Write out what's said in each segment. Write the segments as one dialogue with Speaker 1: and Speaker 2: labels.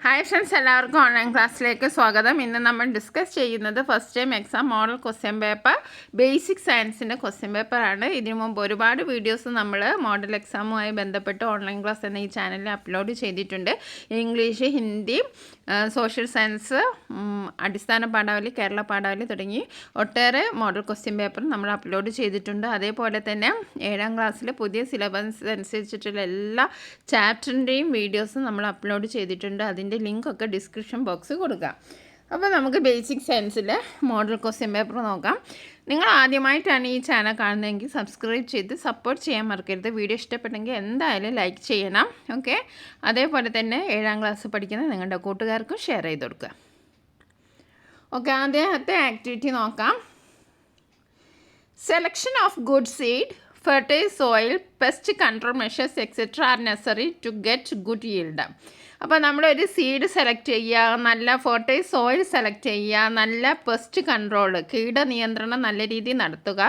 Speaker 1: Hi friends, എല്ലാവർക്കും online ക്ലാസ്സിലേക്ക് സ്വാഗതം. ഇന്ന് നമ്മൾ ഡിസ്കസ് ചെയ്യുന്നത് first time exam model question paper basic സയൻസിൻ്റെ ക്വസ്റ്റ്യൻ പേപ്പറാണ്. ഇതിനു മുമ്പ് ഒരുപാട് വീഡിയോസ് നമ്മൾ മോഡൽ എക്സാമുമായി ബന്ധപ്പെട്ട് ഓൺലൈൻ ക്ലാസ് എന്ന ഈ ചാനലിൽ അപ്ലോഡ് ചെയ്തിട്ടുണ്ട്. ഇംഗ്ലീഷ്, ഹിന്ദി, സോഷ്യൽ സയൻസ്, അടിസ്ഥാന പാഠാവലി, കേരള പാഠാവലി തുടങ്ങി ഒട്ടേറെ മോഡൽ ക്വസ്റ്റ്യൻ പേപ്പർ നമ്മൾ അപ്ലോഡ് ചെയ്തിട്ടുണ്ട്. അതേപോലെ തന്നെ 7ാം ക്ലാസ്സിലെ പുതിയ സിലബസ് അനുസരിച്ചിട്ടുള്ള എല്ലാ ചാപ്റ്ററിൻ്റെയും വീഡിയോസും നമ്മൾ അപ്ലോഡ് ചെയ്തിട്ടുണ്ട്. അതിൻ്റെ ലിങ്കൊക്കെ ഡിസ്ക്രിപ്ഷൻ ബോക്സ് കൊടുക്കാം. അപ്പോൾ നമുക്ക് ബേസിക് സയൻസിലെ മോഡൽ ക്വസ്റ്റ്യൻ പേപ്പർ നോക്കാം. നിങ്ങൾ ആദ്യമായിട്ടാണ് ഈ ചാനൽ കാണുന്നതെങ്കിൽ സബ്സ്ക്രൈബ് ചെയ്ത് സപ്പോർട്ട് ചെയ്യാൻ മറക്കരുത്. വീഡിയോ ഇഷ്ടപ്പെട്ടെങ്കിൽ എന്തായാലും ലൈക്ക് ചെയ്യണം. ഓക്കെ, അതേപോലെ തന്നെ 7ാം ക്ലാസ് പഠിക്കുന്ന നിങ്ങളുടെ കൂട്ടുകാർക്കും ഷെയർ ചെയ്ത് കൊടുക്കുക. ഓക്കെ, ആദ്യത്തെ ആക്ടിവിറ്റി നോക്കാം. Selection of good seed, fertile soil, pest control measures etc. are necessary to get good yield. അപ്പോൾ നമ്മളൊരു സീഡ് സെലക്ട് ചെയ്യുക, നല്ല ഫെർട്ടൈൽ സോയിൽ സെലക്ട് ചെയ്യുക, നല്ല പെസ്റ്റ് കൺട്രോൾ, കീടനിയന്ത്രണം നല്ല രീതിയിൽ നടത്തുക.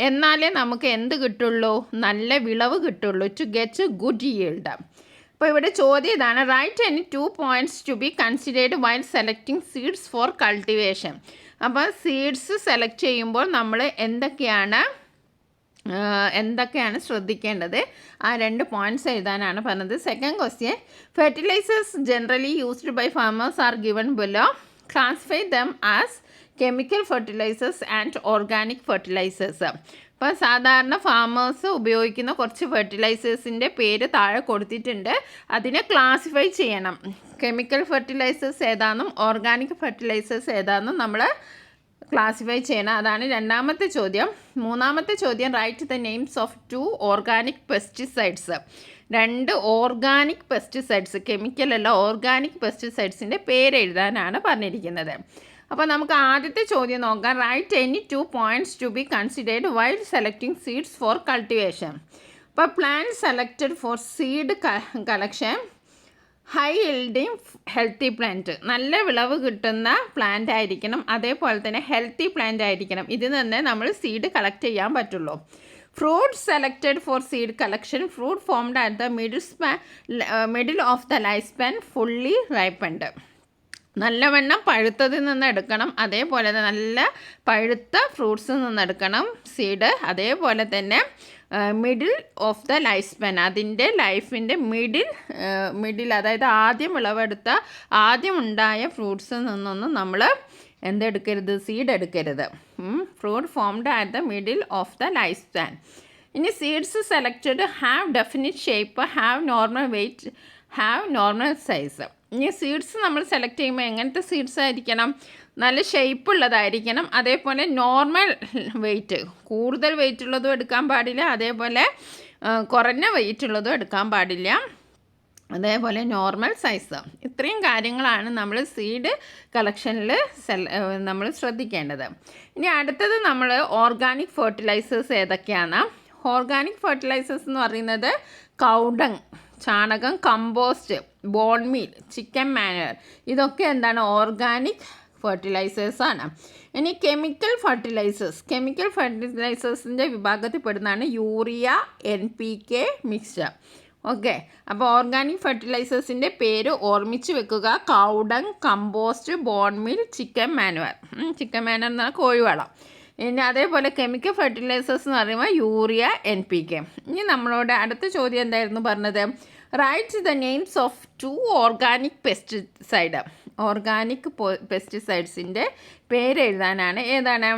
Speaker 1: എന്നാലേ നമുക്ക് എന്ത് കിട്ടുള്ളൂ? നല്ല വിളവ് കിട്ടുള്ളൂ. To get good yield. അപ്പോൾ ഇവിടെ ചോദ്യം ഇതാണ്: write any 2 points to be considered while selecting seeds for cultivation. അപ്പോൾ സീഡ്സ് സെലക്ട് ചെയ്യുമ്പോൾ നമ്മൾ എന്തൊക്കെയാണ് ശ്രദ്ധിക്കേണ്ടത്? ആ 2 പോയിൻറ്റ്സ് എഴുതാനാണ് പറഞ്ഞത്. Second question: fertilisers generally used by farmers are given below. Classify them as chemical fertilisers and organic fertilisers. ഇപ്പോൾ സാധാരണ ഫാമേഴ്സ് ഉപയോഗിക്കുന്ന കുറച്ച് ഫെർട്ടിലൈസേഴ്സിൻ്റെ പേര് താഴെ കൊടുത്തിട്ടുണ്ട്. അതിനെ ക്ലാസിഫൈ ചെയ്യണം. കെമിക്കൽ ഫെർട്ടിലൈസേഴ്സ് ഏതാണെന്നും ഓർഗാനിക് ഫെർട്ടിലൈസേഴ്സ് ഏതാണെന്നും നമ്മൾ ക്ലാസിഫൈ ചെയ്യണം. അതാണ് രണ്ടാമത്തെ ചോദ്യം. മൂന്നാമത്തെ ചോദ്യം: write the names of 2 organic pesticides. 2 organic pesticides, കെമിക്കലല്ല, ഓർഗാനിക് പെസ്റ്റിസൈഡ്സിൻ്റെ പേര് എഴുതാനാണ് പറഞ്ഞിരിക്കുന്നത്. അപ്പോൾ നമുക്ക് ആദ്യത്തെ ചോദ്യം നോക്കാം. Write any 2 points to be considered while selecting seeds for cultivation. അപ്പോൾ plant selected four seed collection: high yielding healthy plant, നല്ല വിളവ് കിട്ടുന്ന പ്ലാന്റ് ആയിരിക്കണം. അതേപോലെ തന്നെ ഹെൽത്തി പ്ലാന്റ് ആയിരിക്കണം. ഇതിൽ നിന്ന് നമ്മൾ സീഡ് കളക്ട് ചെയ്യാൻ പറ്റുള്ളൂ. Fruit selected four seed collection: fruit formed at the middle of the life span, fully ripened. നല്ലവണ്ണം പഴുത്തതിൽ നിന്ന് എടുക്കണം. അതേപോലെ തന്നെ നല്ല പഴുത്ത ഫ്രൂട്ട്സിൽ നിന്ന് എടുക്കണം സീഡ്. അതേപോലെ തന്നെ middle of the life span, അതിൻ്റെ ലൈഫിൻ്റെ മിഡിൽ അതായത് ആദ്യം വിളവെടുത്ത ആദ്യം ഉണ്ടായ ഫ്രൂട്ട്സിൽ നിന്നൊന്നും നമ്മൾ എന്തെടുക്കരുത്? സീഡ് എടുക്കരുത്. Fruit formed at the middle of the life span. ഇനി seeds selected have definite shape, have normal weight, have normal size. ഇനി സീഡ്സ് നമ്മൾ സെലക്ട് ചെയ്യുമ്പോൾ എങ്ങനത്തെ സീഡ്സ് ആയിരിക്കണം? നല്ല ഷേപ്പ് ഉള്ളതായിരിക്കണം. അതേപോലെ നോർമൽ വെയ്റ്റ്, കൂടുതൽ വെയിറ്റ് ഉള്ളതും എടുക്കാൻ പാടില്ല, അതേപോലെ കുറഞ്ഞ വെയിറ്റ് ഉള്ളതും എടുക്കാൻ പാടില്ല, അതേപോലെ നോർമൽ സൈസ്. ഇത്രയും കാര്യങ്ങളാണ് നമ്മൾ സീഡ് കളക്ഷനിൽ നമ്മൾ ശ്രദ്ധിക്കേണ്ടത്. ഇനി അടുത്തത് നമ്മൾ ഓർഗാനിക് ഫെർട്ടിലൈസേഴ്സ് ഏതൊക്കെയാണ്? ഓർഗാനിക് ഫെർട്ടിലൈസേഴ്സ് എന്ന് പറയുന്നത് കൗഡങ്, ചാണകം, compost, bone meal, chicken manure, ഇതൊക്കെ എന്താണ്? ഓർഗാനിക് ഫെർട്ടിലൈസേഴ്സാണ്. ഇനി കെമിക്കൽ ഫെർട്ടിലൈസേഴ്സിൻ്റെ വിഭാഗത്തിൽ പെടുന്നതാണ് യൂറിയ, NPK മിക്സ്ചർ. ഓക്കെ, അപ്പോൾ ഓർഗാനിക് ഫെർട്ടിലൈസേഴ്സിൻ്റെ പേര് ഓർമ്മിച്ച് വെക്കുക: cow dung, compost, bone meal, chicken manure. Chicken manure എന്ന് പറഞ്ഞാൽ കോഴിവളം. ഇനി അതേപോലെ കെമിക്കൽ ഫെർട്ടിലൈസേഴ്സ് എന്ന് പറയുമ്പോൾ യൂറിയ, NPK. ഇനി നമ്മളോട് അടുത്ത ചോദ്യം എന്തായിരുന്നു പറഞ്ഞത്? Write the names of 2 organic pesticide. Organic പെസ്റ്റിസൈഡ്സിൻ്റെ പേര് എഴുതാനാണ്. ഏതാണ്?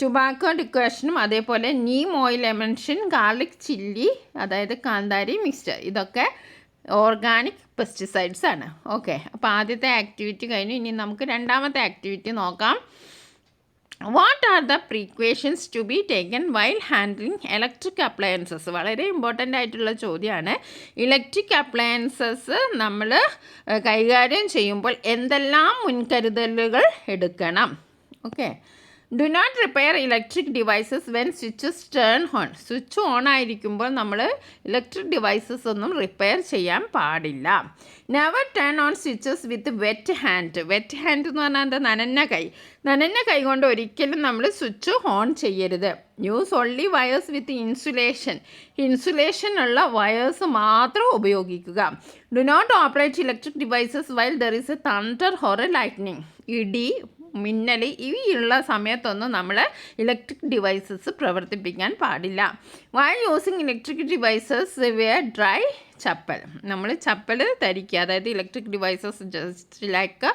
Speaker 1: ടുബാക്കോ ഡിക്കോഷനും അതേപോലെ neem oil emulsion, garlic chilli, അതായത് കാന്താരി മിക്സ്ചർ, ഇതൊക്കെ ഓർഗാനിക് പെസ്റ്റിസൈഡ്സ് ആണ്. ഓക്കെ, അപ്പോൾ ആദ്യത്തെ ആക്ടിവിറ്റി കഴിഞ്ഞു. ഇനി നമുക്ക് രണ്ടാമത്തെ ആക്ടിവിറ്റി നോക്കാം. What are the precautions to be taken while handling electric appliances? വളരെ ഇമ്പോർട്ടൻ്റ് ആയിട്ടുള്ള ചോദ്യമാണ്. ഇലക്ട്രിക് അപ്ലയൻസസ് നമ്മൾ കൈകാര്യം ചെയ്യുമ്പോൾ എന്തെല്ലാം മുൻകരുതലുകൾ എടുക്കണം? Okay, do not repair electric devices when switches turn on. Switch on ആയിരിക്കുമ്പോൾ നമ്മൾ ഇലക്ട്രിക് ഡിവൈസസ് ഒന്നും റിപ്പയർ ചെയ്യാൻ പാടില്ല. Never turn on switches with wet hand. Wet hand എന്ന് പറഞ്ഞാൽ എന്താ? നനഞ്ഞ കൈ കൊണ്ട് ഒരിക്കലും നമ്മൾ സ്വിച്ച് ഓൺ ചെയ്യരുത്. Use only wires with insulation ഉള്ള വയേഴ്സ് മാത്രം ഉപയോഗിക്കുക. Do not operate electric devices while there is a thunder or a lightning. ഇടി, മിന്നൽ ഇവയുള്ള സമയത്തൊന്നും നമ്മൾ ഇലക്ട്രിക് ഡിവൈസസ് പ്രവർത്തിപ്പിക്കാൻ പാടില്ല. While using electric devices wear dry chappal. നമ്മൾ ചപ്പൽ ധരിക്കുക, അതായത് electric devices just like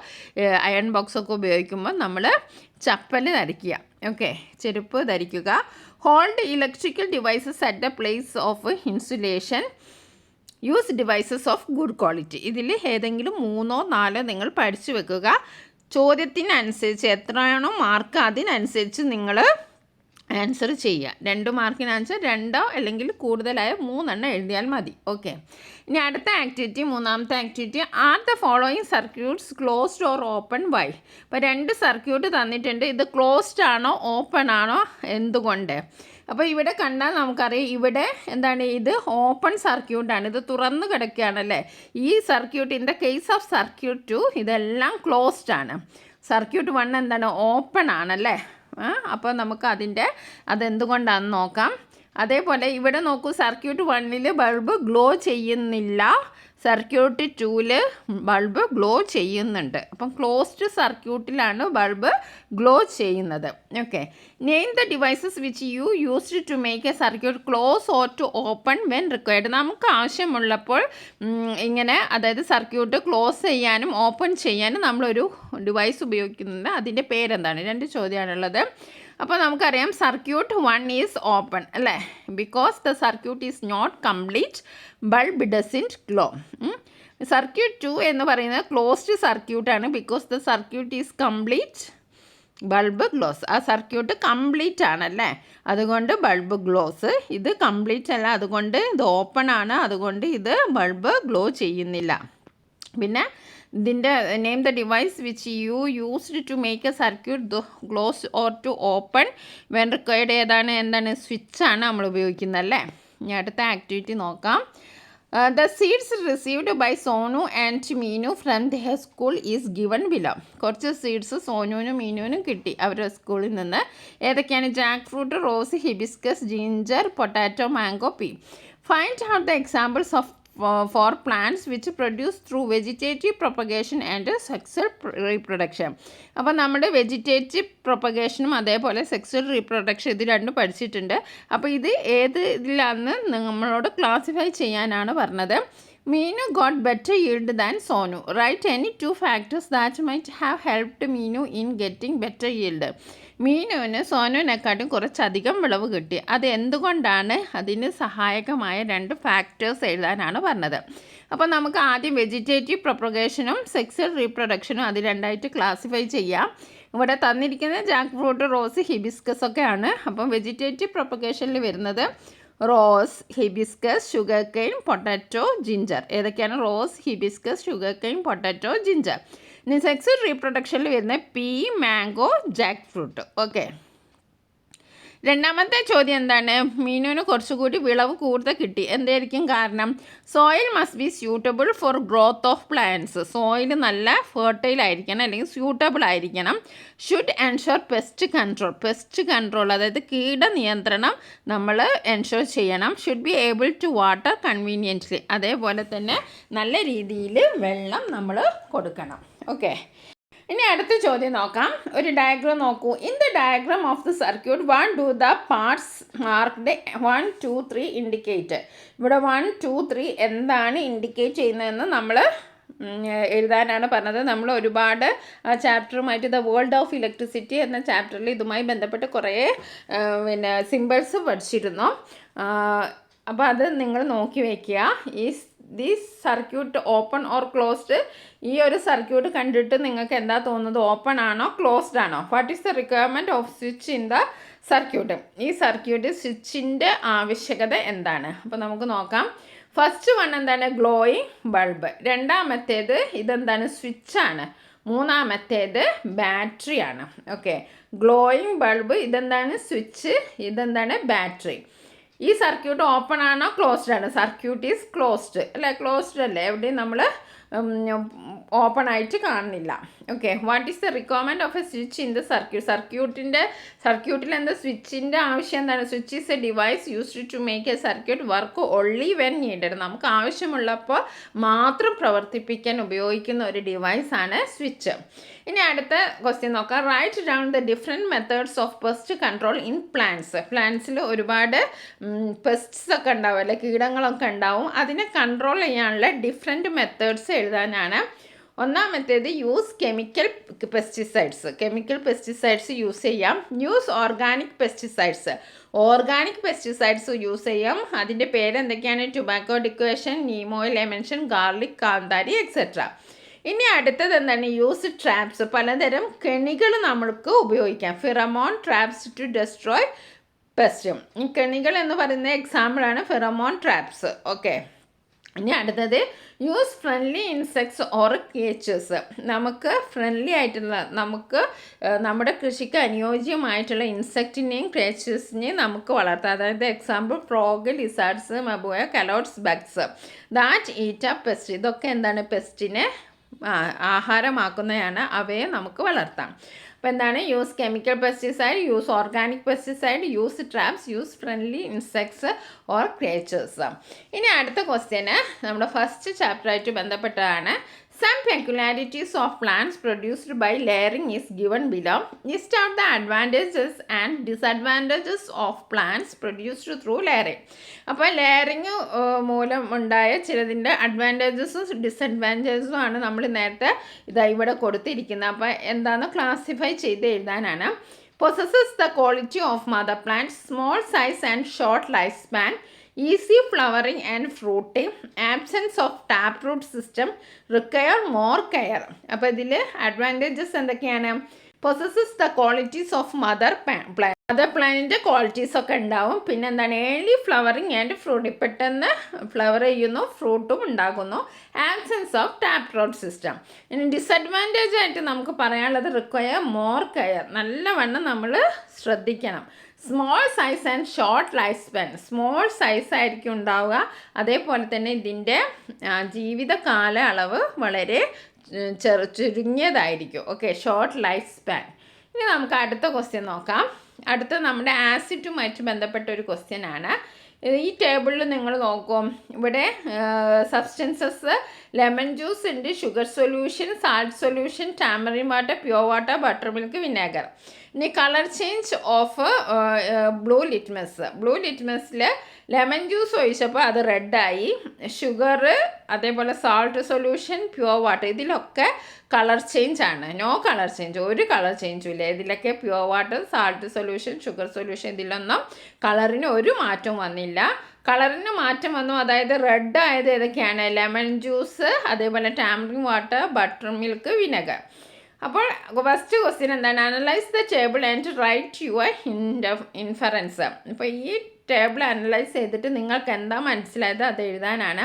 Speaker 1: iron ബോക്സൊക്കെ ഉപയോഗിക്കുമ്പോൾ നമ്മൾ ചപ്പൽ ധരിക്കുക. ഓക്കെ, ചെരുപ്പ് ധരിക്കുക. Hold electrical devices at the place of insulation. Use devices of good quality. ഇതിൽ ഏതെങ്കിലും 3 or 4 നിങ്ങൾ പഠിച്ചു വെക്കുക. ചോദ്യത്തിനനുസരിച്ച് എത്രയാണോ മാർക്ക് അതിനനുസരിച്ച് നിങ്ങൾ ആൻസർ ചെയ്യുക. 2 മാർക്കിനാണെന്ന് വെച്ചാൽ 2 അല്ലെങ്കിൽ കൂടുതലായ 3 എഴുതിയാൽ മതി. ഓക്കെ, ഇനി അടുത്ത ആക്ടിവിറ്റി, മൂന്നാമത്തെ activity. Are the following circuits closed or open why? ഇപ്പോൾ 2 സർക്യൂട്ട് തന്നിട്ടുണ്ട്. ഇത് ക്ലോസ്ഡ് ആണോ ഓപ്പൺ ആണോ, എന്തുകൊണ്ട്? അപ്പോൾ ഇവിടെ കണ്ടാൽ നമുക്കറിയാം, ഇവിടെ എന്താണ്, ഇത് ഓപ്പൺ സർക്യൂട്ടാണ്, ഇത് തുറന്ന് കിടക്കുകയാണല്ലേ. ഈ circuit, in the case of circuit 2 ഇതെല്ലാം ക്ലോസ്ഡ് ആണ്. സർക്യൂട്ട് 1 എന്താണ്, ഓപ്പൺ ആണല്ലേ. അപ്പോൾ നമുക്ക് അതെന്തുകൊണ്ടാണെന്ന് നോക്കാം. അതേപോലെ ഇവിടെ നോക്കൂ, സർക്യൂട്ട് 1 ബൾബ് ഗ്ലോ ചെയ്യുന്നില്ല, സർക്യൂട്ട് 2 ബൾബ് ഗ്ലോ ചെയ്യുന്നുണ്ട്. അപ്പം ക്ലോസ്ഡ് സർക്യൂട്ടിലാണ് ബൾബ് ഗ്ലോ ചെയ്യുന്നത്. Okay, name the devices which you used to make a circuit close or to open when required. നമുക്ക് ആവശ്യമുള്ളപ്പോൾ ഇങ്ങനെ, അതായത് സർക്യൂട്ട് ക്ലോസ് ചെയ്യാനും ഓപ്പൺ ചെയ്യാനും നമ്മളൊരു ഡിവൈസ് ഉപയോഗിക്കുന്നുണ്ട്. അതിൻ്റെ പേരെന്താണ്? 2 ചോദ്യമാണുള്ളത്. അപ്പോൾ നമുക്കറിയാം സർക്യൂട്ട് 1 ഈസ് ഓപ്പൺ അല്ലേ, because the circuit is not complete, bulb doesn't glow. Circuit 2 എന്ന് പറയുന്നത് ക്ലോസ്ഡ് സർക്യൂട്ടാണ്, because the circuit is complete, bulb glows. ആ സർക്യൂട്ട് കംപ്ലീറ്റ് ആണല്ലേ, അതുകൊണ്ട് ബൾബ് ഗ്ലോസ്. ഇത് കംപ്ലീറ്റ് അല്ല, അതുകൊണ്ട് ഇത് ഓപ്പൺ ആണ്, അതുകൊണ്ട് ഇത് ബൾബ് ഗ്ലോ ചെയ്യുന്നില്ല. പിന്നെ ഇതിൻ്റെ name the device which you used to make a circuit close or to open when required. എന്താണ് സ്വിച്ചാണ് നമ്മൾ ഉപയോഗിക്കുന്നത് അല്ലേ. ഇനി അടുത്ത ആക്ടിവിറ്റി നോക്കാം. The seeds received by Sonu and Meenu from the school is given below. കുറച്ച് സീഡ്സ് സോനുവിനും മീനുവിനും കിട്ടി അവരുടെ സ്കൂളിൽ നിന്ന്. ഏതൊക്കെയാണ്? Jackfruit, rose, hibiscus, ginger, potato, mango, pea. Find out the examples of for plants which produce through vegetative propagation and sexual reproduction. അപ്പോൾ നമ്മുടെ വെജിറ്റേറ്റീവ് പ്രൊപ്പഗേഷനും അതേപോലെ സെക്സ്വൽ റീപ്രൊഡക്ഷൻ ഇത് 2 പഠിച്ചിട്ടുണ്ട്. അപ്പോൾ ഇത് ഏത് ഇതിലാണെന്ന് നമ്മളോട് ക്ലാസിഫൈ ചെയ്യാനാണ് പറഞ്ഞത്. Meenu got better yield than Sonu. Write any 2 factors that might have helped Meenu in getting better yield. മീനുവിന് സോനുവിനെക്കാട്ടും കുറച്ചധികം വിളവ് കിട്ടി. അത് എന്തുകൊണ്ടാണ്? അതിന് സഹായകമായ 2 ഫാക്ടേഴ്സ് എഴുതാനാണ് പറഞ്ഞത്. അപ്പോൾ നമുക്ക് ആദ്യം വെജിറ്റേറ്റീവ് പ്രൊപ്പഗേഷനും സെക്സ്വൽ റീപ്രൊഡക്ഷനും അത് 2ആയിട്ട് ക്ലാസിഫൈ ചെയ്യാം. ഇവിടെ തന്നിരിക്കുന്നത് ജാക്ക് ഫ്രൂട്ട്, റോസ്, ഹിബിസ്കസ് ഒക്കെയാണ്. അപ്പം വെജിറ്റേറ്റീവ് പ്രൊപ്പഗേഷനിൽ വരുന്നത് rose, hibiscus, sugar cane, potato, ginger. ഏതൊക്കെയാണ്? Rose, hibiscus, sugar cane, potato, ginger. ഇനി സെക്സ്വൽ റീപ്രൊഡക്ഷനിൽ വരുന്ന pea, mango, jackfruit. Okay, രണ്ടാമത്തെ ചോദ്യം എന്താണ്? മീനുവിന് കുറച്ചുകൂടി വിളവ് കൂടുതൽ കിട്ടി. എന്തായിരിക്കും കാരണം? Soil must be suitable for growth of plants. Soil നല്ല ഫെർട്ടൈൽ ആയിരിക്കണം, അല്ലെങ്കിൽ സ്യൂട്ടബിൾ ആയിരിക്കണം. ഷുഡ് എൻഷുർ പെസ്റ്റ് കൺട്രോൾ, അതായത് കീടനിയന്ത്രണം നമ്മൾ എൻഷുർ ചെയ്യണം. Should be able to water conveniently, അതേപോലെ തന്നെ നല്ല രീതിയിൽ വെള്ളം നമ്മൾ കൊടുക്കണം. ഓക്കെ, ഇനി അടുത്ത ചോദ്യം നോക്കാം. ഒരു ഡയഗ്രാം നോക്കൂ. In the diagram of the circuit 1 do the parts marked 1, 2, 3 indicate. ഇവിടെ 1, 2, 3 എന്താണ് ഇൻഡിക്കേറ്റ് ചെയ്യുന്നതെന്ന് നമ്മൾ എഴുതാനാണ് പറഞ്ഞത്. നമ്മൾ ഒരുപാട് ചാപ്റ്ററുമായിട്ട് ദ വേൾഡ് ഓഫ് ഇലക്ട്രിസിറ്റി എന്ന ചാപ്റ്ററിൽ ഇതുമായി ബന്ധപ്പെട്ട് കുറേ സിമ്പിൾസ് പഠിച്ചിരുന്നു. അപ്പോൾ അത് നിങ്ങൾ നോക്കി വയ്ക്കുക. This circuit open or closed. ഈ ഒരു സർക്യൂട്ട് കണ്ടിട്ട് നിങ്ങൾക്ക് എന്താ തോന്നുന്നത്? ഓപ്പൺ ആണോ ക്ലോസ്ഡ് ആണോ? What is the requirement off switch in the circuit? ഈ സർക്യൂട്ട് സ്വിച്ചിൻ്റെ ആവശ്യകത എന്താണ്? അപ്പോൾ നമുക്ക് നോക്കാം. ഫസ്റ്റ് വൺ എന്താണ്? Glowing bulb. രണ്ടാമത്തേത് ഇതെന്താണ്? സ്വിച്ചാണ്. മൂന്നാമത്തേത് ബാറ്ററിയാണ്. ഓക്കെ, ഗ്ലോയിങ് ബൾബ് ഇതെന്താണ്? സ്വിച്ച്. ഇതെന്താണ്? ബാറ്ററി. ഈ സർക്യൂട്ട് ഓപ്പൺ ആണോ ക്ലോസ്ഡ് ആണ്? സർക്യൂട്ട് ഈസ് ക്ലോസ്ഡ് അല്ലേ? ക്ലോസ്ഡ് അല്ലേ? എവിടെയും നമ്മൾ ഓപ്പൺ ആയിട്ട് കാണുന്നില്ല. Okay, what is the requirement of A switch in the സർക്യൂട്ടിൽ എന്താ സ്വിച്ചിൻ്റെ ആവശ്യം എന്താണ്? Switch is a device used to make a circuit work only when needed. നമുക്ക് ആവശ്യമുള്ളപ്പോൾ മാത്രം പ്രവർത്തിപ്പിക്കാൻ ഉപയോഗിക്കുന്ന ഒരു ഡിവൈസാണ് സ്വിച്ച്. ഇനി അടുത്ത ക്വസ്റ്റ്യൻ നോക്കാം. Write down the different methods of pest control in plants. പ്ലാന്റ്സിൽ ഒരുപാട് പെസ്റ്റ്സ് ഒക്കെ ഉണ്ടാവും അല്ലെ, കീടങ്ങളൊക്കെ ഉണ്ടാവും. അതിനെ കൺട്രോൾ ചെയ്യാനുള്ള ഡിഫറെൻറ്റ് മെത്തേഡ്സ് എഴുതാനാണ്. ഒന്നാമത്തേത് യൂസ് കെമിക്കൽ പെസ്റ്റിസൈഡ്സ് യൂസ് ചെയ്യാം. യൂസ് ഓർഗാനിക് പെസ്റ്റിസൈഡ്സ് യൂസ് ചെയ്യാം. അതിൻ്റെ പേരെന്തൊക്കെയാണ്? Tobacco decoction, neem oil emulsion, garlic, കാന്താരി എക്സെട്ര. ഇനി അടുത്തത് എന്താണ്? Use traps. പലതരം കെണികൾ നമ്മൾക്ക് ഉപയോഗിക്കാം. Pheromone traps to destroy pest. ഈ കെണികൾ എന്ന് പറയുന്ന എക്സാമ്പിളാണ് ഫിറമോൺ ട്രാപ്സ്. ഓക്കെ, ഇനി അടുത്തത് use friendly insects or creatures. നമുക്ക് ഫ്രണ്ട്ലി ആയിട്ടുള്ള, നമ്മുടെ കൃഷിക്ക് അനുയോജ്യമായിട്ടുള്ള ഇൻസെക്റ്റിനെയും ക്രിയേച്ചേഴ്സിനെയും നമുക്ക് വളർത്താം. അതായത് example frog, lizards, mabuya, calotes, bugs that eat up pest. ഇതൊക്കെ എന്താണ്? പെസ്റ്റിനെ ആഹാരമാക്കുന്നതാണ്. അവയെ നമുക്ക് വളർത്താം. അപ്പോൾ എന്താണ്? Use chemical pesticide, use organic pesticide, use traps, use friendly insects or creatures. ഇനി അടുത്ത ക്വസ്റ്റ്യന് നമ്മുടെ ഫസ്റ്റ് ചാപ്റ്ററായിട്ട് ബന്ധപ്പെട്ടതാണ്. Some peculiarities of plants produced by layering is given below. List out the advantages and disadvantages of plants produced through layering. അപ്പോൾ layering മൂലം ഉണ്ടായ ചിലതിൻ്റെ അഡ്വാൻറ്റേജസും ഡിസഡ്വാൻറ്റേജസും ആണ് നമ്മൾ നേരത്തെ ഇവിടെ കൊടുത്തിരിക്കുന്നത്. അപ്പോൾ എന്താണെന്ന് ക്ലാസിഫൈ ചെയ്ത് എഴുതാനാണ്. Possesses the quality of mother plants, small size and short lifespan, easy flowering and fruiting, absence of taproot system, require more care. അപ്പോൾ ഇതിൽ അഡ്വാൻറ്റേജസ് എന്തൊക്കെയാണ്? Possesses the qualities of mother പ്ലാന്റിൻ്റെ ക്വാളിറ്റീസ് ഒക്കെ ഉണ്ടാവും. പിന്നെ എന്താണ്? Early flowering and fruit. പെട്ടെന്ന് flower ചെയ്യുന്നു, ഫ്രൂട്ടും ഉണ്ടാകുന്നു. Absence of taproot system. ഇനി ഡിസഡ്വാൻറ്റേജ് ആയിട്ട് നമുക്ക് പറയാനുള്ളത് റിക്വയർ മോർ കെയർ. നല്ലവണ്ണം നമ്മൾ ശ്രദ്ധിക്കണം. Small size and short life span. Small size ആയിരിക്കും ഉണ്ടാവുക. അതേപോലെ തന്നെ ഇതിൻ്റെ ജീവിത കാലയളവ് വളരെ ചുരുങ്ങിയതായിരിക്കും. Okay, short life span. ഇനി നമുക്ക് അടുത്ത ക്വസ്റ്റ്യൻ നോക്കാം. അടുത്ത നമ്മുടെ ആസിഡുമായിട്ട് ബന്ധപ്പെട്ട ഒരു ക്വസ്റ്റ്യൻ ആണ്. ഈ ടേബിളിൽ നിങ്ങൾ നോക്കും, ഇവിടെ സബ്സ്റ്റൻസസ് ലെമൺ ജ്യൂസ് ഉണ്ട്, sugar solution, salt solution, tamarind water, pure water, buttermilk, vinegar. ഇനി കളർ ചേഞ്ച് ഓഫ് ബ്ലൂ ലിറ്റ്മസിൽ ലെമൺ ജ്യൂസ് ഒഴിച്ചപ്പോൾ അത് റെഡായി. ഷുഗർ, അതേപോലെ സാൾട്ട് സൊല്യൂഷൻ, പ്യുവർ വാട്ടർ, ഇതിലൊക്കെ കളർ ചേഞ്ച് ആണ്. നോ കളർ ചേഞ്ച്, ഒരു കളർ ചേഞ്ചും ഇല്ല. ഇതിലൊക്കെ pure water, salt solution, sugar solution, ഇതിലൊന്നും കളറിന് ഒരു മാറ്റവും വന്നില്ല. കളറിന് മാറ്റം വന്നു, അതായത് റെഡ് ആയത് ഏതൊക്കെയാണ്? ലെമൺ ജ്യൂസ്, അതേപോലെ tamarind water, buttermilk, vinegar. അപ്പോൾ ഫസ്റ്റ് ക്വസ്റ്റ്യൻ എന്താണ്? Analyse the table and write your inference. അപ്പോൾ ഈ ടേബിൾ അനലൈസ് ചെയ്തിട്ട് നിങ്ങൾക്ക് എന്താ മനസ്സിലായത് അത് എഴുതാനാണ്.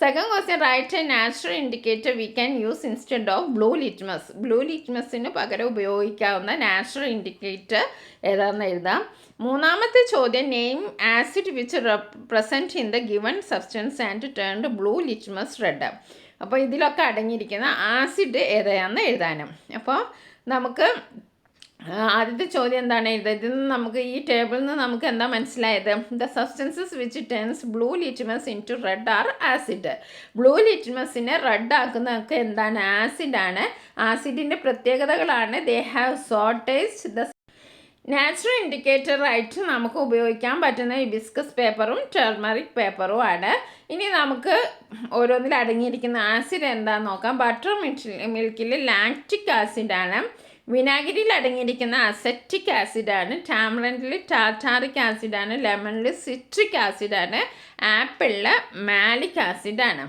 Speaker 1: Second question, write a natural indicator we can use instead of blue ലിറ്റ്മസിന് പകരം ഉപയോഗിക്കാവുന്ന നാച്ചുറൽ ഇൻഡിക്കേറ്റർ ഏതാണെന്ന് എഴുതാം. മൂന്നാമത്തെ ചോദ്യം, name acid which represent in the given substance and turned blue litmus red. അപ്പോൾ ഇതിലൊക്കെ അടങ്ങിയിരിക്കുന്ന ആസിഡ് ഏതാണെന്ന് എഴുതാനും. അപ്പോൾ നമുക്ക് ആദ്യത്തെ ചോദ്യം എന്താണ് എഴുതുക? ഇതിൽ നിന്ന് നമുക്ക് ഈ ടേബിളിൽ നിന്ന് നമുക്ക് എന്താ മനസ്സിലായത്? The substances which turns blue litmus into red are acid. Blue ലിറ്റ്മസിനെ റെഡ് ആക്കുന്നതൊക്കെ എന്താണ്? ആസിഡാണ്. ആസിഡിൻ്റെ പ്രത്യേകതകളാണ് they have sour taste the natural ഇൻഡിക്കേറ്ററായിട്ട് നമുക്ക് ഉപയോഗിക്കാൻ പറ്റുന്ന ഹിബിസ്കസ് പേപ്പറും ടർമറിക് പേപ്പറുമാണ്. ഇനി നമുക്ക് ഓരോന്നിൽ അടങ്ങിയിരിക്കുന്ന ആസിഡ് എന്താണെന്ന് നോക്കാം. ബട്ടർ മിൽക്കിൽ ലാക്റ്റിക് ആസിഡാണ്. വിനാഗിരിയിൽ അടങ്ങിയിരിക്കുന്ന അസെറ്റിക് ആസിഡാണ്. ടാമറിനിൽ ടാർട്ടാറിക് ആസിഡാണ്. ലെമണിൽ സിട്രിക് ആസിഡാണ്. ആപ്പിളിൽ മാലിക് ആസിഡാണ്.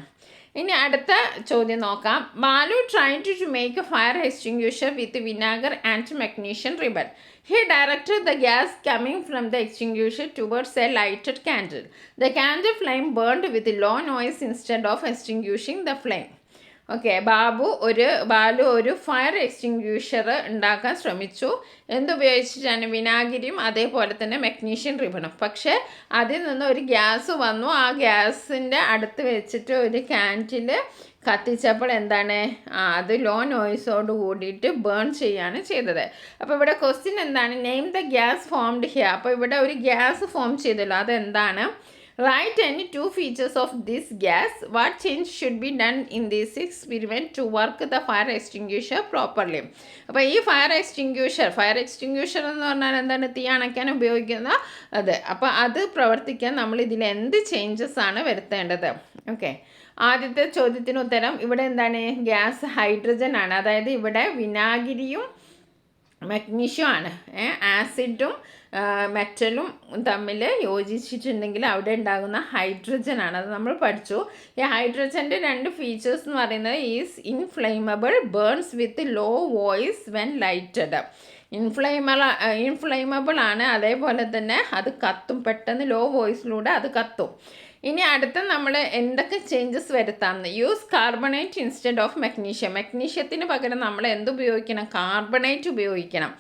Speaker 1: ഇനി അടുത്ത ചോദ്യം നോക്കാം. Balu tried to make a fire extinguisher with vinegar and magnesium ribbon. He directed the gas coming from the extinguisher towards a lighted candle. The candle flame burned with low noise instead of extinguishing the flame. Okay, Balu ഒരു fire extinguisher ഉണ്ടാക്കാൻ ശ്രമിച്ചു. എന്തുപയോഗിച്ചിട്ടാണ്? വിനാഗിരിയും അതേപോലെ തന്നെ magnesium റിബണും. പക്ഷേ അതിൽ നിന്ന് ഒരു gas വന്നു. ആ ഗ്യാസിൻ്റെ അടുത്ത് വെച്ചിട്ട് ഒരു ക്യാൻഡിൽ കത്തിച്ചപ്പോൾ എന്താണ്, അത് ലോ നോയ്സോട് കൂടിയിട്ട് ബേൺ ചെയ്യാണ് ചെയ്തത്. അപ്പോൾ ഇവിടെ ക്വസ്റ്റ്യൻ എന്താണ്? Name the gas formed here. അപ്പോൾ ഇവിടെ ഒരു ഗ്യാസ് ഫോം ചെയ്തല്ലോ, അതെന്താണ്? Write any 2 features of this gas. What change should be done in this experiment to work the fire extinguisher properly? അപ്പോൾ ഈ ഫയർ എക്സ്റ്റിങ്ക്യൂഷർ എന്ന് പറഞ്ഞാൽ എന്താണ്? തീ അണയ്ക്കാൻ ഉപയോഗിക്കുന്ന അത്. അപ്പോൾ അത് പ്രവർത്തിക്കാൻ നമ്മൾ ഇതിൽ എന്ത് ചേഞ്ചസ് ആണ് വരുത്തേണ്ടത്? ഓക്കെ, ആദ്യത്തെ ചോദ്യത്തിന് ഉത്തരം ഇവിടെ എന്താണ്? ഗ്യാസ് ഹൈഡ്രജൻ ആണ്. അതായത് ഇവിടെ വിനാഗിരിയും മഗ്നീഷ്യം ആണ്. ആസിഡും മെറ്റലും തമ്മിൽ യോജിച്ചിട്ടുണ്ടെങ്കിൽ അവിടെ ഉണ്ടാകുന്ന ഹൈഡ്രജൻ ആണ്. അത് നമ്മൾ പഠിച്ചു. ഈ ഹൈഡ്രജൻ്റെ 2 ഫീച്ചേഴ്സ് എന്ന് പറയുന്നത് is inflammable, burns with low voice when lighted. Inflammable ആണ്, അതേപോലെ തന്നെ അത് കത്തും, പെട്ടെന്ന് ലോ വോയിസിലൂടെ അത് കത്തും. ഇനി അടുത്ത നമ്മൾ എന്തൊക്കെ ചേഞ്ചസ് വരുത്താമെന്ന്. യൂസ് കാർബണേറ്റ് ഇൻസ്റ്റെഡ് ഓഫ് മഗ്നീഷ്യത്തിന് പകരം നമ്മൾ എന്തുപയോഗിക്കണം? കാർബണേറ്റ് ഉപയോഗിക്കണം.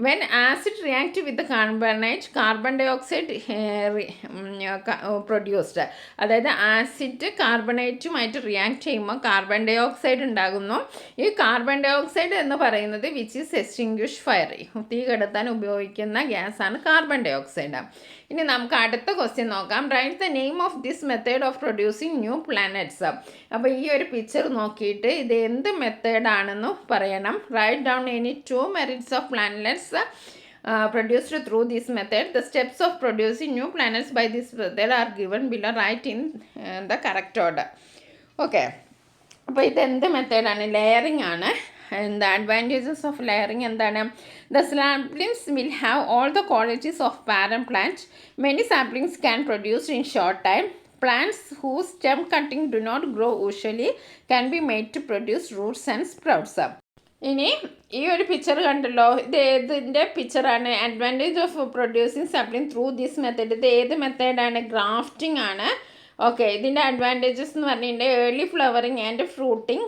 Speaker 1: When acid react with carbonate, carbon dioxide produced. അതായത് ആസിഡ് കാർബണേറ്റുമായിട്ട് റിയാക്ട് ചെയ്യുമ്പോൾ കാർബൺ ഡൈ ഓക്സൈഡ് ഉണ്ടാകുന്നു. ഈ കാർബൺ ഡൈ ഓക്സൈഡ് എന്ന് പറയുന്നത് വിച്ച് ഈസ് എക്സ്റ്റിങ്ക്വിഷ് ഫയർ. തീ കെടുത്താൻ ഉപയോഗിക്കുന്ന ഗ്യാസാണ് കാർബൺ ഡൈ ഓക്സൈഡ്. ഇനി നമുക്ക് അടുത്ത ക്വസ്റ്റ്യൻ നോക്കാം. Write the name of this method of producing new planets. അപ്പോൾ ഈ ഒരു പിക്ചർ നോക്കിയിട്ട് ഇത് എന്ത് മെത്തേഡാണെന്ന് പറയണം. Write down any 2 merits of planets produced through this method. The steps of producing new planets by this method are given below. Write in the correct order. Okay, അപ്പോൾ ഇത് എന്ത് മെത്തേഡാണ്? ലെയറിംഗ് ആണ്. And the advantages of layering എന്താണ്? The saplings will have all the qualities of parent plant. Many saplings can produce in short time. Plants whose stem cutting do not grow usually can be made to produce roots and sprouts. ഇനി ഈ ഒരു picture കണ്ടല്ലോ, ഇത് ഏതിൻ്റെ പിക്ചറാണ്? Advantage of producing sapling through this method. ഇത് ഏത് മെത്തേഡാണ്? ഗ്രാഫ്റ്റിംഗ് ആണ്. ഓക്കെ, ഇതിൻ്റെ അഡ്വാൻറ്റേജസ് എന്ന് പറഞ്ഞിട്ടുണ്ടെങ്കിൽ early flowering and fruiting,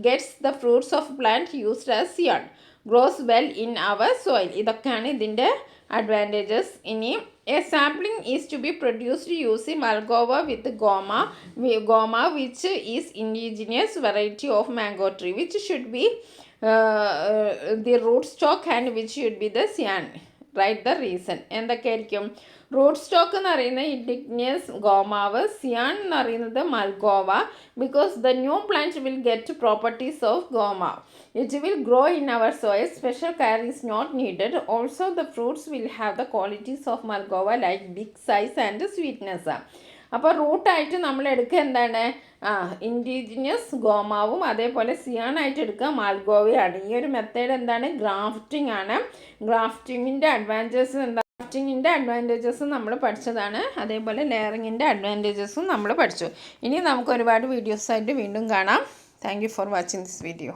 Speaker 1: gets the fruits of plant used as scion, grows well in our soil. ഇതൊക്കെയാണ് ഇതിൻ്റെ അഡ്വാൻറ്റേജസ്. ഇനി a sapling is to be produced using Malgova with Goma which is indigenous variety of mango tree which should be the root stock and which should be the cyan. Write the reason. എന്തൊക്കെയായിരിക്കും? Root stock എന്ന് പറയുന്നത് indigenous ഗോമാവ്, scion എന്ന് പറയുന്നത് Malgova. Because the new plant will get properties of ഗോമാവ്. It will grow in our soil. Special care is not needed. Also the fruits will have the qualities of Malgova like big size and sweetness. അപ്പോൾ റൂട്ടായിട്ട് നമ്മൾ എടുക്കുക എന്താണ്? Indigenous ഗോമാവും അതേപോലെ സിയാണായിട്ട് എടുക്കുക മാൽഗോവയാണ്. ഈ ഒരു മെത്തേഡ് എന്താണ്? ഗ്രാഫ്റ്റിംഗ് ആണ്. ഗ്രാഫ്റ്റിങ്ങിൻ്റെ അഡ്വാൻറ്റേജസ് നമ്മൾ പഠിച്ചതാണ്. അതേപോലെ ലെയറിങ്ങിൻ്റെ അഡ്വാൻറ്റേജസും നമ്മൾ പഠിച്ചു. ഇനി നമുക്ക് ഒരുപാട് വീഡിയോസായിട്ട് വീണ്ടും കാണാം. Thank you for watching this video.